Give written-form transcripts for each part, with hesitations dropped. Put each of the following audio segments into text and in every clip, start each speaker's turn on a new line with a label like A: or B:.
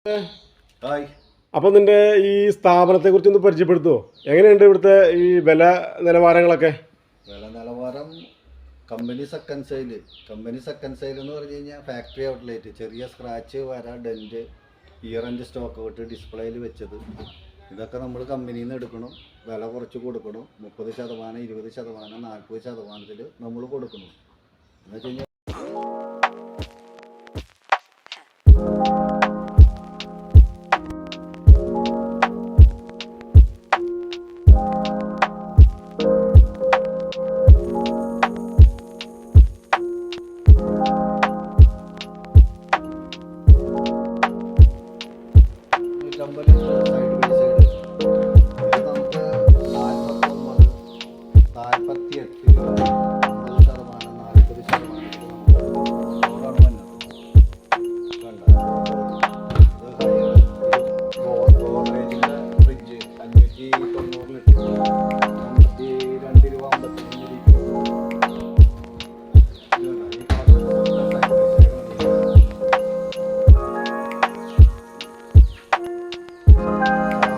A: Hi.
B: അപ്പോൾ നിന്റെ ഈ സ്ഥാപനത്തെ കുറിച്ച് ഒന്ന് പരിചയപ്പെടുത്തുമോ? എങ്ങനെയുണ്ട് ഇവിടുത്തെ ഈ വില നിലവാരങ്ങളൊക്കെ?
A: വില നിലവാരം കമ്പനി സെക്കൻഡ് സെയിൽ എന്ന് പറഞ്ഞു കഴിഞ്ഞാൽ ഫാക്ടറി ഔട്ട്ലെറ്റ്, ചെറിയ സ്ക്രാച്ച്, വര, dent, year and stock out, ഡിസ്പ്ലേയിൽ വെച്ചത്, ഇതൊക്കെ നമ്മൾ കമ്പനിയിൽ നിന്ന് എടുക്കണം. വില കുറച്ച് കൊടുക്കണം. 30%, 20%, 40% നമ്മൾ കൊടുക്കണം. എന്ന് വെച്ച് കഴിഞ്ഞാൽ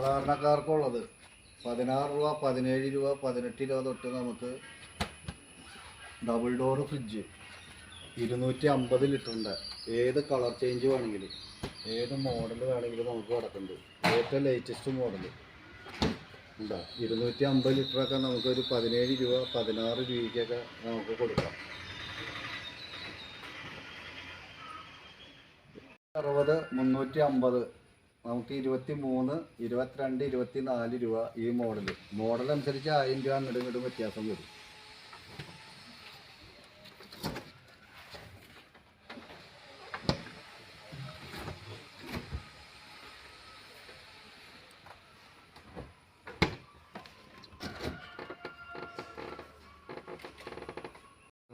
A: സാധാരണക്കാർക്കുള്ളത് 16 രൂപ, 17 രൂപ, 18 രൂപ തൊട്ട് നമുക്ക് ഡബിൾ ഡോർ ഫ്രിഡ്ജ് 250 ലിറ്ററിൻ്റെ ഏത് കളർ ചേഞ്ച് വേണമെങ്കിലും, ഏത് മോഡൽ വേണമെങ്കിലും നമുക്ക് കിടക്കുന്നുണ്ട്. ഏറ്റവും ലേറ്റസ്റ്റ് മോഡൽ ഉണ്ടോ? 250 ലിറ്ററൊക്കെ നമുക്കൊരു 17 രൂപ, 16 രൂപയ്ക്കൊക്കെ നമുക്ക് കൊടുക്കാം. 60, 350, നമുക്ക് 23, 22, 24 രൂപ ഈ മോഡൽ അനുസരിച്ച് 1000 രൂപ അങ്ങോട്ടും വ്യത്യാസം വരും.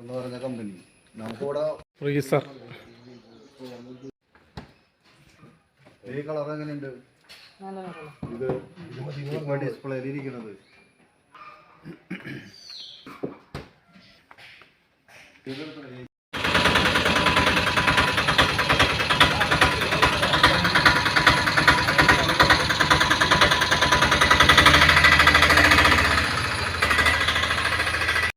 A: എന്ന് പറഞ്ഞ കമ്പനി നമുക്കിവിടെ
B: ഫ്രീസർ. ഈ കളർ എങ്ങനെയുണ്ട്? ഇത് ഡിസ്പ്ലേയിൽ ഇരിക്കുന്നത്